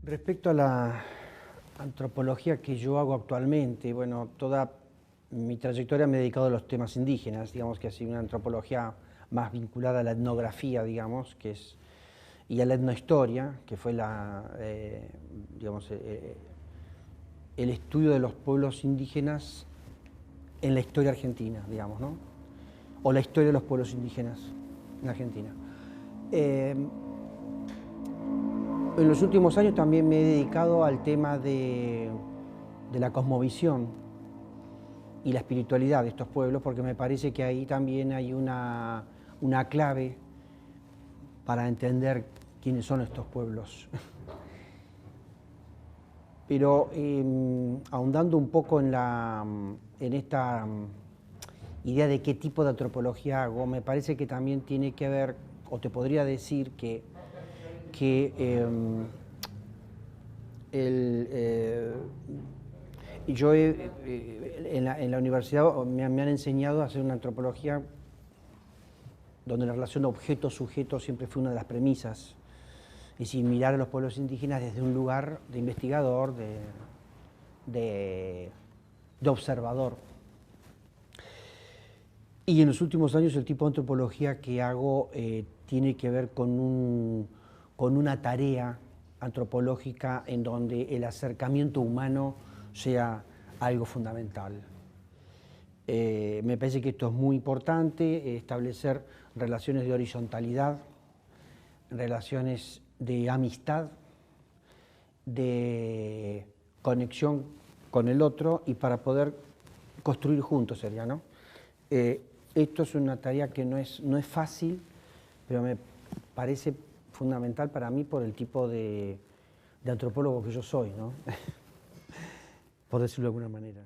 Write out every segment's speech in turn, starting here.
Respecto a la antropología que yo hago actualmente, bueno, toda mi trayectoria me he dedicado a los temas indígenas, digamos que ha sido una antropología más vinculada a la etnografía, digamos, y a la etnohistoria, que fue el estudio de los pueblos indígenas en la historia argentina, digamos, ¿no? O la historia de los pueblos indígenas en Argentina. En los últimos años también me he dedicado al tema de la cosmovisión y la espiritualidad de estos pueblos, porque me parece que ahí también hay una clave para entender quiénes son estos pueblos. Pero ahondando un poco en esta idea de qué tipo de antropología hago, me parece que también tiene que ver, o te podría decir que yo en la universidad me han enseñado a hacer una antropología donde la relación objeto-sujeto siempre fue una de las premisas. Es decir, mirar a los pueblos indígenas desde un lugar de investigador, de observador. Y en los últimos años el tipo de antropología que hago tiene que ver con una tarea antropológica en donde el acercamiento humano sea algo fundamental. Me parece que esto es muy importante, establecer relaciones de horizontalidad, relaciones de amistad, de conexión con el otro y para poder construir juntos sería, ¿no? Esto es una tarea que no es fácil, pero me parece fundamental para mí por el tipo de antropólogo que yo soy, ¿no? Por decirlo de alguna manera.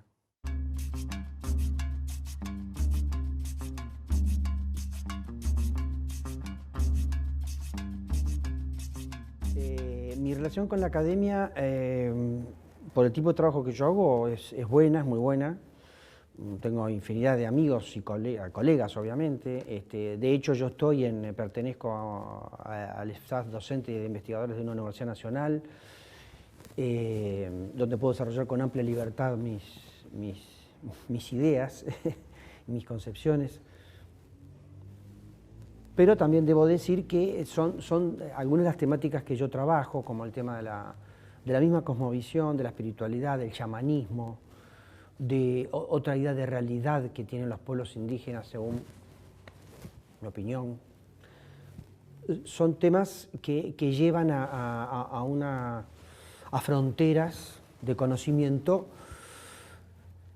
Mi relación con la academia, por el tipo de trabajo que yo hago, es buena, es muy buena. Tengo infinidad de amigos y colegas, obviamente. De hecho, yo pertenezco al staff docente y de investigadores de una universidad nacional, donde puedo desarrollar con amplia libertad mis ideas, mis concepciones. Pero también debo decir que son algunas de las temáticas que yo trabajo, como el tema de la misma cosmovisión, de la espiritualidad, del chamanismo, de otra idea de realidad que tienen los pueblos indígenas, según mi opinión. Son temas que llevan a fronteras de conocimiento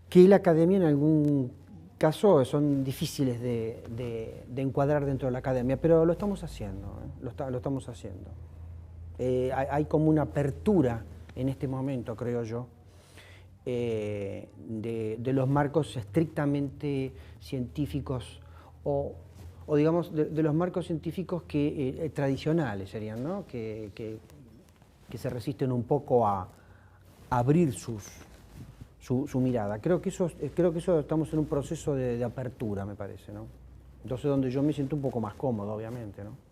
que la academia en algún caso son difíciles de encuadrar dentro de la academia, pero lo estamos haciendo, lo estamos haciendo. Hay como una apertura en este momento, creo yo, de los marcos estrictamente científicos o digamos, de los marcos científicos tradicionales serían, ¿no? Que se resisten un poco a abrir su mirada. Creo que eso estamos en un proceso de apertura, me parece, ¿no? Entonces, donde yo me siento un poco más cómodo, obviamente, ¿no?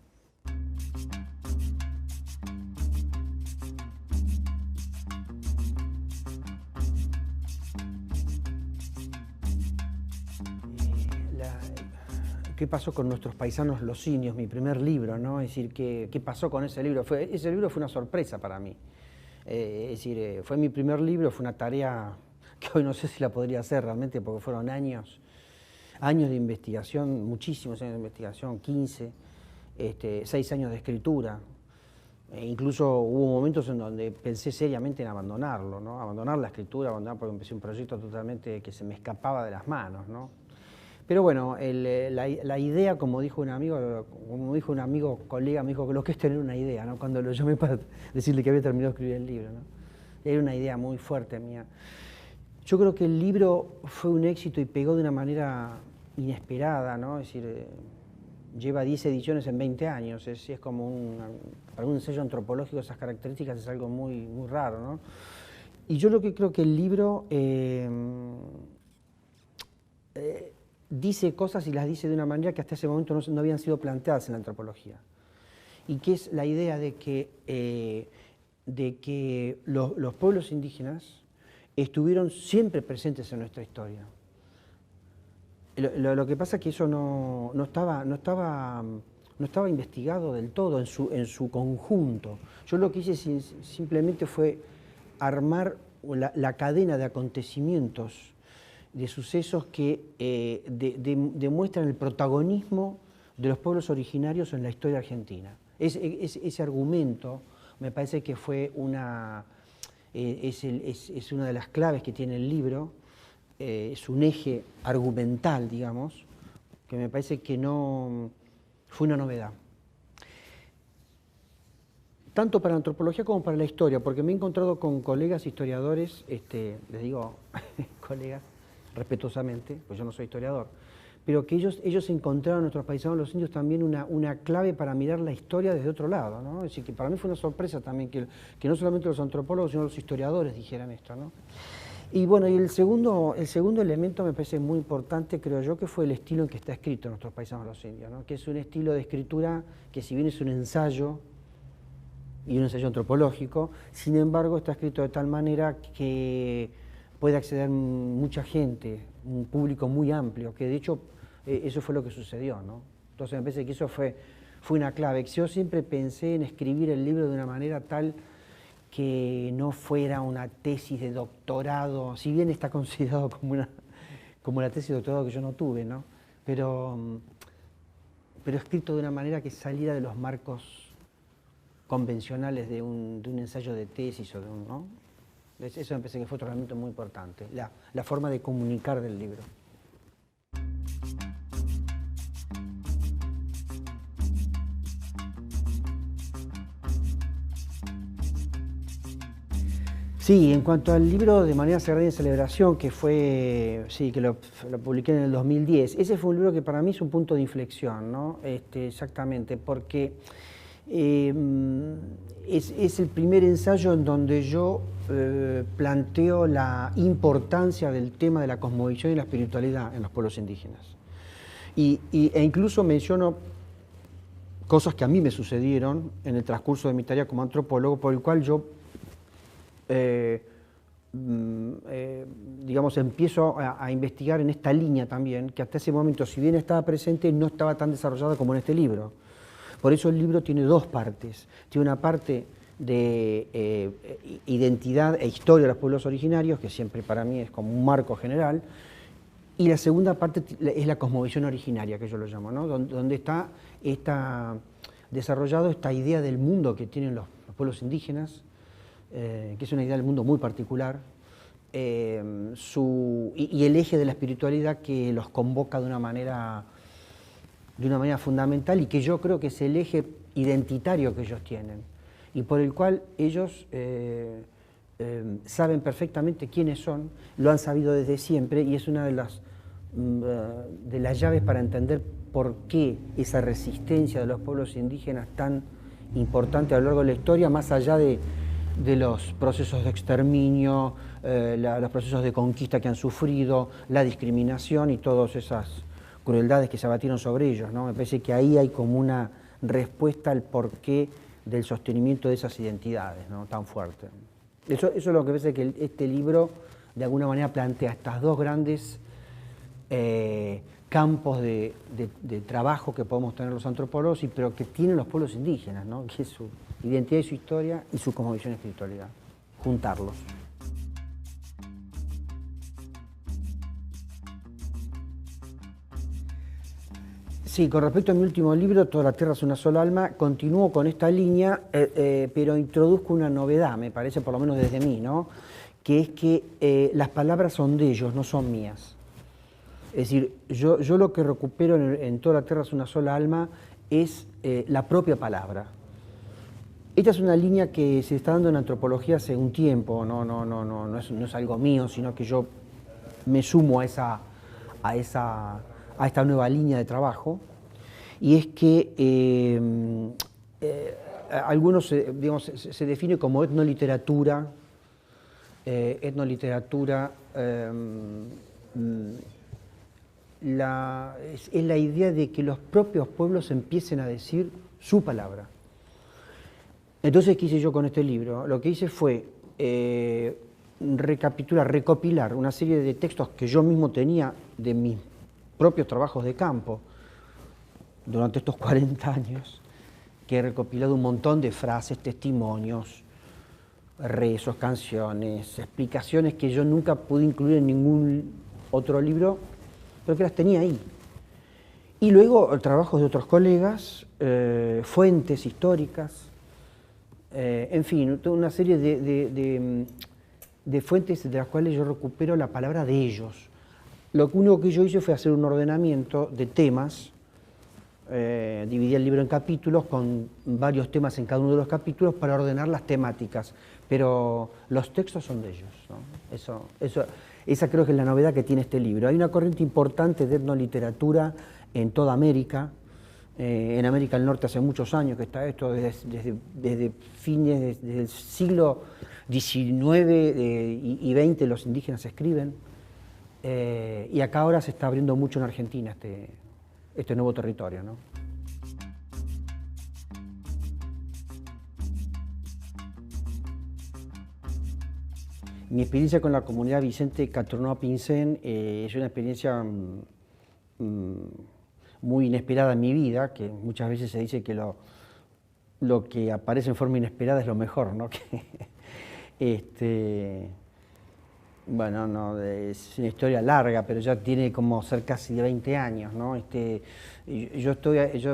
¿Qué pasó con nuestros paisanos los simios? Mi primer libro, ¿no? Es decir, ¿qué pasó con ese libro? Ese libro fue una sorpresa para mí. Es decir, fue mi primer libro, fue una tarea que hoy no sé si la podría hacer realmente porque fueron años de investigación, muchísimos años de investigación, 15, 6 años de escritura. Incluso hubo momentos en donde pensé seriamente en abandonarlo, ¿no? Abandonar la escritura, porque empecé un proyecto totalmente que se me escapaba de las manos, ¿no? Pero bueno, la idea, como dijo un amigo, colega, me dijo que lo que es tener una idea, ¿no? Cuando lo llamé para decirle que había terminado de escribir el libro, ¿no? Era una idea muy fuerte mía. Yo creo que el libro fue un éxito y pegó de una manera inesperada, ¿no? Es decir, lleva 10 ediciones en 20 años, es como para un ensayo antropológico esas características es algo muy, muy raro, ¿no? Y yo lo que creo que el libro dice cosas y las dice de una manera que hasta ese momento no habían sido planteadas en la antropología. Y que es la idea de que de que los pueblos indígenas estuvieron siempre presentes en nuestra historia. Lo que pasa es que eso no estaba investigado del todo en su conjunto. Yo lo que hice simplemente fue armar la cadena de acontecimientos, de sucesos que demuestran el protagonismo de los pueblos originarios en la historia argentina. Ese argumento me parece que fue es una de las claves que tiene el libro, es un eje argumental, digamos, que me parece que no fue una novedad. Tanto para la antropología como para la historia, porque me he encontrado con colegas historiadores, les digo colegas respetuosamente, pues yo no soy historiador, pero que ellos encontraron, nuestros paisanos los indios, también una clave para mirar la historia desde otro lado, ¿no? Es decir, que para mí fue una sorpresa también que no solamente los antropólogos, sino los historiadores dijeran esto, ¿no? Y bueno, y el segundo elemento me parece muy importante, creo yo, que fue el estilo en que está escrito Nuestros Paisanos los Indios, ¿no? Que es un estilo de escritura que, si bien es un ensayo, y un ensayo antropológico, sin embargo está escrito de tal manera que puede acceder mucha gente, un público muy amplio, que de hecho eso fue lo que sucedió, ¿no? Entonces me parece que eso fue una clave. Yo siempre pensé en escribir el libro de una manera tal que no fuera una tesis de doctorado, si bien está considerado como la tesis de doctorado que yo no tuve, ¿no? Pero escrito de una manera que saliera de los marcos convencionales de un ensayo de tesis o de un, ¿no? Eso me parece que fue otro elemento muy importante, la forma de comunicar del libro. Sí, en cuanto al libro de Manera Sagrada y en Celebración, que fue, sí, que lo publiqué en el 2010, ese fue un libro que para mí es un punto de inflexión, ¿no? Exactamente, porque es el primer ensayo en donde yo planteo la importancia del tema de la cosmovisión y la espiritualidad en los pueblos indígenas. E incluso menciono cosas que a mí me sucedieron en el transcurso de mi tarea como antropólogo, por el cual yo digamos, empiezo a investigar en esta línea también, que hasta ese momento, si bien estaba presente, no estaba tan desarrollada como en este libro. Por eso el libro tiene dos partes. Tiene una parte de identidad e historia de los pueblos originarios, que siempre para mí es como un marco general, y la segunda parte es la cosmovisión originaria, que yo lo llamo, ¿no? Donde está desarrollado esta idea del mundo que tienen los pueblos indígenas, que es una idea del mundo muy particular, y el eje de la espiritualidad que los convoca de una manera fundamental y que yo creo que es el eje identitario que ellos tienen y por el cual ellos saben perfectamente quiénes son, lo han sabido desde siempre y es una de las llaves para entender por qué esa resistencia de los pueblos indígenas tan importante a lo largo de la historia, más allá de los procesos de exterminio, los procesos de conquista que han sufrido, la discriminación y todas esas crueldades que se abatieron sobre ellos, ¿no? Me parece que ahí hay como una respuesta al porqué del sostenimiento de esas identidades, ¿no? Tan fuerte. Eso es lo que me parece que este libro de alguna manera plantea estas dos grandes campos de trabajo que podemos tener los antropólogos, pero que tienen los pueblos indígenas, ¿no? Que es su identidad y su historia y su cosmovisión y espiritualidad. Juntarlos. Sí, con respecto a mi último libro, Toda la Tierra es una sola alma, continúo con esta línea, pero introduzco una novedad, me parece, por lo menos desde mí, ¿no? Que es que las palabras son de ellos, no son mías. Es decir, yo lo que recupero en Toda la Tierra es una sola alma es la propia palabra. Esta es una línea que se está dando en antropología hace un tiempo, no es algo mío, sino que yo me sumo a esta nueva línea de trabajo, y es que algunos digamos, se define como etnoliteratura, es la idea de que los propios pueblos empiecen a decir su palabra. Entonces, ¿qué hice yo con este libro? Lo que hice fue recopilar una serie de textos que yo mismo tenía de mis propios trabajos de campo durante estos 40 años, que he recopilado un montón de frases, testimonios, rezos, canciones, explicaciones que yo nunca pude incluir en ningún otro libro, pero que las tenía ahí. Y luego trabajos de otros colegas, fuentes históricas, en fin, toda una serie de fuentes de las cuales yo recupero la palabra de ellos. Lo único que yo hice fue hacer un ordenamiento de temas, dividí el libro en capítulos con varios temas en cada uno de los capítulos para ordenar las temáticas, pero los textos son de ellos, ¿no? Esa creo que es la novedad que tiene este libro. Hay una corriente importante de etnoliteratura en toda América. En América del Norte hace muchos años que está esto, desde fines del siglo XIX y XX los indígenas escriben, y acá ahora se está abriendo mucho en Argentina este nuevo territorio, ¿no? Mi experiencia con la comunidad Vicente Catronó Pinsén es una experiencia muy inesperada en mi vida, que muchas veces se dice que lo que aparece en forma inesperada es lo mejor, ¿no? Bueno, no, es una historia larga, pero ya tiene como ser casi de 20 años, ¿no? Yo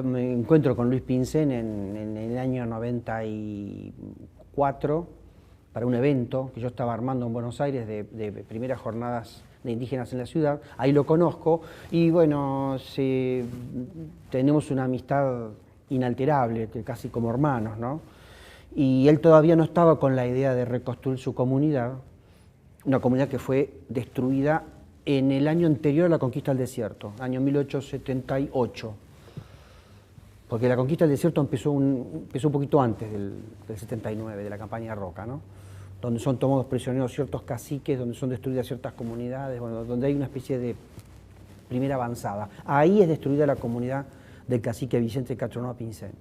me encuentro con Luis Pinsén en el año 94 para un evento que yo estaba armando en Buenos Aires de primeras jornadas de indígenas en la ciudad. Ahí lo conozco y bueno, tenemos una amistad inalterable, casi como hermanos, ¿no? Y él todavía no estaba con la idea de reconstruir su comunidad, una comunidad que fue destruida en el año anterior a la conquista del desierto, año 1878. Porque la conquista del desierto empezó un poquito antes del 79, de la campaña de Roca, ¿no? Donde son tomados prisioneros ciertos caciques, donde son destruidas ciertas comunidades, bueno, donde hay una especie de primera avanzada. Ahí es destruida la comunidad del cacique Vicente Catronó Pinsén.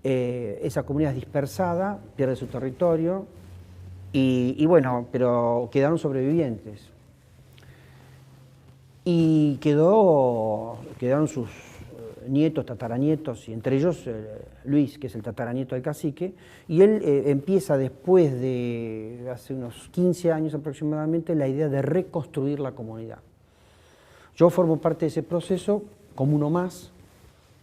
Esa comunidad es dispersada, pierde su territorio, y bueno, pero quedaron sobrevivientes. Y quedaron sus nietos, tataranietos, y entre ellos Luis, que es el tataranieto del cacique, y él empieza después de hace unos 15 años aproximadamente la idea de reconstruir la comunidad. Yo formo parte de ese proceso como uno más,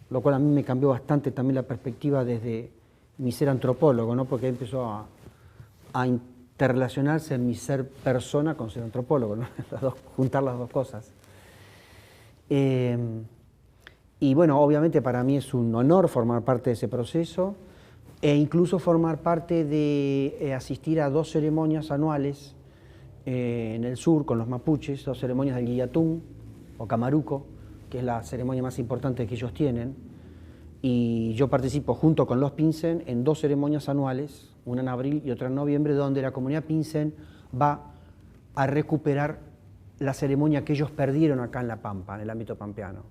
lo cual a mí me cambió bastante también la perspectiva desde mi ser antropólogo, ¿no? Porque empezó a interrelacionarse en mi ser persona con ser antropólogo, ¿no? Juntar las dos cosas. Y bueno, obviamente para mí es un honor formar parte de ese proceso e incluso formar parte de asistir a 2 ceremonias anuales en el sur con los mapuches, 2 ceremonias del Guillatún o Camaruco, que es la ceremonia más importante que ellos tienen. Y yo participo junto con los Pinsén en 2 ceremonias anuales, una en abril y otra en noviembre, donde la comunidad Pinsén va a recuperar la ceremonia que ellos perdieron acá en La Pampa, en el ámbito pampeano.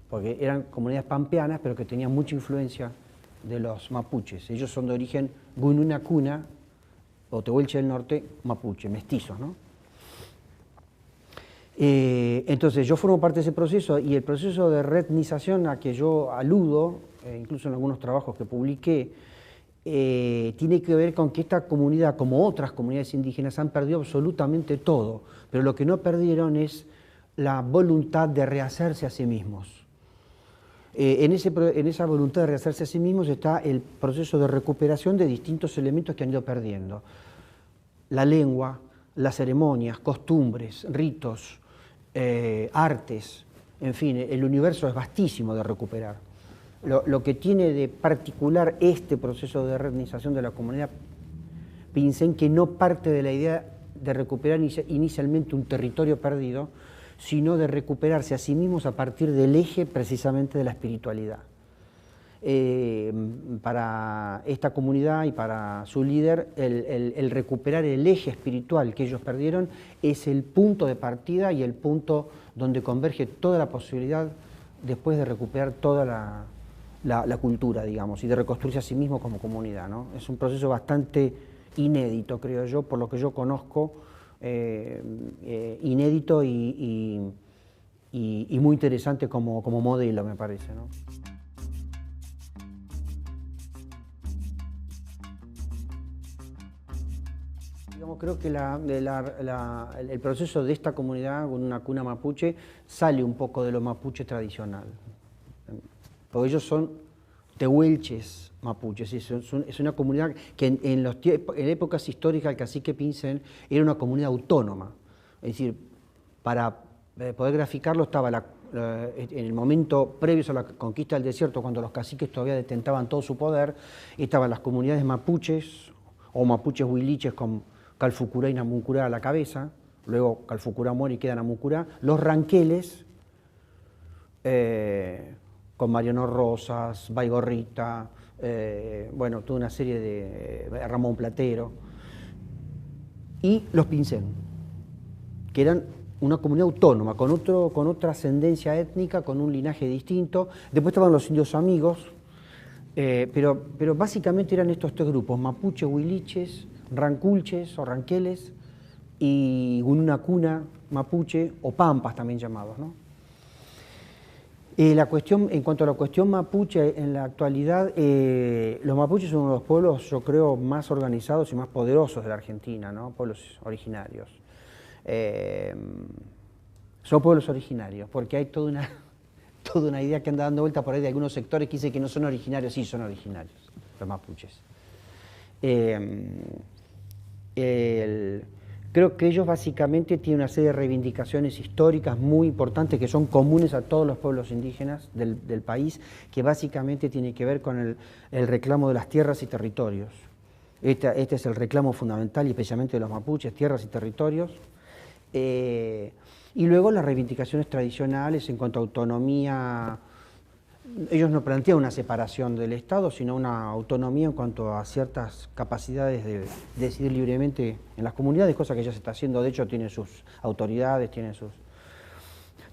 Porque eran comunidades pampeanas, pero que tenían mucha influencia de los mapuches. Ellos son de origen Gununacuna, o Tehuelche del Norte, mapuche, mestizos, ¿no? Entonces yo formo parte de ese proceso, y el proceso de reetnización a que yo aludo, incluso en algunos trabajos que publiqué, tiene que ver con que esta comunidad, como otras comunidades indígenas, han perdido absolutamente todo, pero lo que no perdieron es la voluntad de rehacerse a sí mismos. En esa voluntad de rehacerse a sí mismos está el proceso de recuperación de distintos elementos que han ido perdiendo. La lengua, las ceremonias, costumbres, ritos, artes, en fin, el universo es vastísimo de recuperar. Lo que tiene de particular este proceso de reorganización de la comunidad Pinsén, que no parte de la idea de recuperar inicialmente un territorio perdido, sino de recuperarse a sí mismos a partir del eje precisamente de la espiritualidad. Para esta comunidad y para su líder, el recuperar el eje espiritual que ellos perdieron es el punto de partida y el punto donde converge toda la posibilidad después de recuperar toda la cultura, digamos, y de reconstruirse a sí mismo como comunidad, ¿no? Es un proceso bastante inédito, creo yo, por lo que yo conozco, inédito y muy interesante como modelo, me parece, ¿no? Digamos, creo que el proceso de esta comunidad, con una cuna mapuche, sale un poco de lo mapuche tradicional. Porque ellos son tehuelches mapuches, es una comunidad que en épocas históricas el cacique Pincel era una comunidad autónoma. Es decir, para poder graficarlo estaba en el momento previo a la conquista del desierto, cuando los caciques todavía detentaban todo su poder, estaban las comunidades mapuches o mapuches huiliches con Calfucurá y Namuncurá a la cabeza, luego Calfucurá muere y queda Namuncurá, los ranqueles, con Mariano Rosas, Baigorrita, bueno, toda una serie de Ramón Platero, y los Pincén, que eran una comunidad autónoma, con otra ascendencia étnica, con un linaje distinto. Después estaban los indios amigos, pero básicamente eran estos tres grupos: mapuche, huiliches, ranculches o ranqueles, y una cuna mapuche, o pampas también llamados, ¿no? En cuanto a la cuestión mapuche, en la actualidad, los mapuches son uno de los pueblos, yo creo, más organizados y más poderosos de la Argentina, ¿no? Pueblos originarios. Son pueblos originarios, porque hay toda una idea que anda dando vuelta por ahí de algunos sectores que dicen que no son originarios. Sí, son originarios, los mapuches. Creo que ellos básicamente tienen una serie de reivindicaciones históricas muy importantes que son comunes a todos los pueblos indígenas del país, que básicamente tiene que ver con el reclamo de las tierras y territorios. Este es el reclamo fundamental, y especialmente de los mapuches: tierras y territorios. Y luego las reivindicaciones tradicionales en cuanto a autonomía. Ellos no plantean una separación del Estado, sino una autonomía en cuanto a ciertas capacidades de decidir libremente en las comunidades, cosa que ya se está haciendo. De hecho, tienen sus autoridades, tienen sus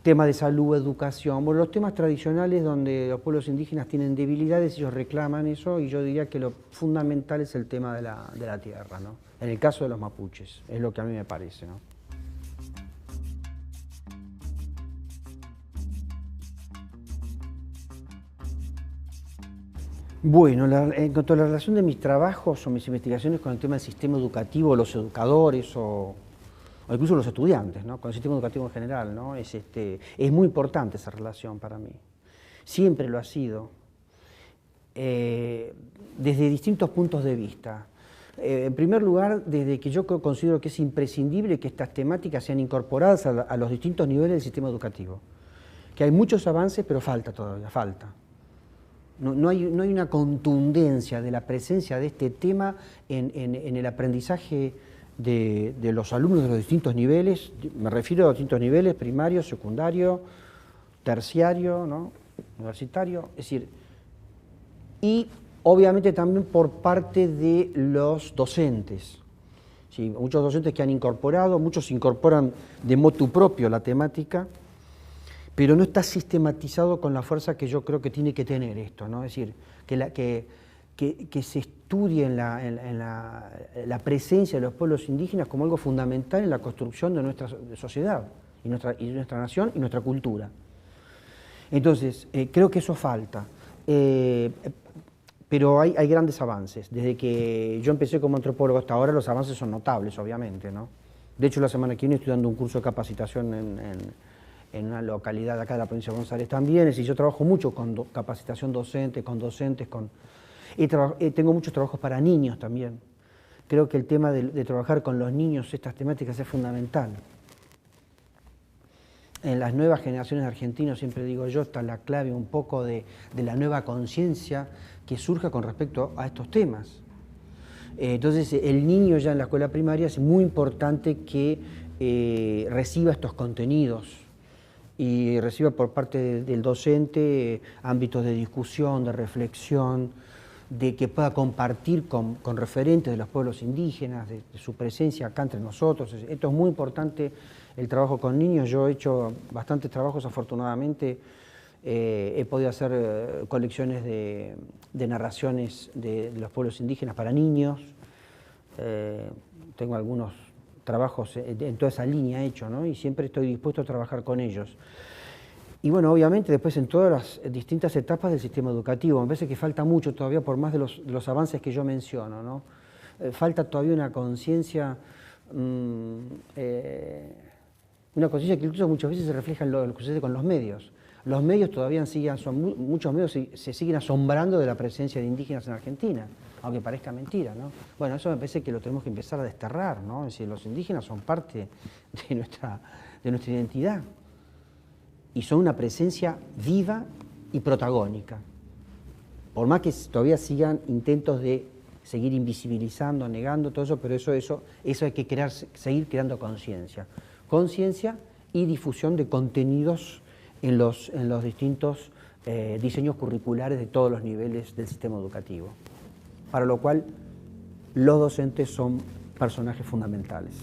temas de salud, educación. Bueno, los temas tradicionales donde los pueblos indígenas tienen debilidades, ellos reclaman eso, y yo diría que lo fundamental es el tema de la tierra, ¿no? En el caso de los mapuches, es lo que a mí me parece, ¿no? Bueno, en cuanto a la relación de mis trabajos o mis investigaciones con el tema del sistema educativo, los educadores o incluso los estudiantes, ¿no? Con el sistema educativo en general, ¿no? Es muy importante esa relación para mí. Siempre lo ha sido, desde distintos puntos de vista. En primer lugar, desde que yo considero que es imprescindible que estas temáticas sean incorporadas a los distintos niveles del sistema educativo. Que hay muchos avances, pero falta todavía, falta. No hay una contundencia de la presencia de este tema en el aprendizaje de los alumnos de los distintos niveles. Me refiero a los distintos niveles: primario, secundario, terciario, ¿no? Universitario. Es decir, y obviamente también por parte de los docentes. Sí, muchos docentes que han incorporado, muchos incorporan de motu propio la temática, pero no está sistematizado con la fuerza que yo creo que tiene que tener esto, ¿no? Es decir, que se estudie en la presencia de los pueblos indígenas como algo fundamental en la construcción de nuestra sociedad, y nuestra nación y nuestra cultura. Entonces, creo que eso falta, pero hay grandes avances. Desde que yo empecé como antropólogo hasta ahora, los avances son notables, obviamente, ¿no? De hecho, la semana que viene estoy dando un curso de capacitación en una localidad de acá de la provincia de González también. Es decir, yo trabajo mucho con capacitación docente, con docentes, tengo muchos trabajos para niños también. Creo que el tema de trabajar con los niños estas temáticas es fundamental. En las nuevas generaciones de argentinos, siempre digo yo, está la clave un poco de la nueva conciencia que surja con respecto a estos temas. Entonces, el niño ya en la escuela primaria es muy importante que reciba estos contenidos y reciba por parte del docente ámbitos de discusión, de reflexión, de que pueda compartir con referentes de los pueblos indígenas, de su presencia acá entre nosotros. Esto es muy importante, el trabajo con niños. Yo he hecho bastantes trabajos, afortunadamente, He podido hacer colecciones de narraciones de los pueblos indígenas para niños. Tengo algunos trabajos en toda esa línea hecho, ¿no? Y siempre estoy dispuesto a trabajar con ellos. Y bueno, obviamente después en todas las distintas etapas del sistema educativo, me parece que falta mucho todavía por más de los avances que yo menciono, ¿no? Falta todavía una conciencia que incluso muchas veces se refleja en lo que sucede con los medios. Los medios todavía muchos medios se siguen asombrando de la presencia de indígenas en Argentina, aunque parezca mentira, ¿no? Bueno, eso me parece que lo tenemos que empezar a desterrar, ¿no? Es decir, los indígenas son parte de nuestra identidad y son una presencia viva y protagónica. Por más que todavía sigan intentos de seguir invisibilizando, negando todo eso, pero eso hay que seguir creando conciencia. Conciencia y difusión de contenidos en los distintos diseños curriculares de todos los niveles del sistema educativo, para lo cual los docentes son personajes fundamentales.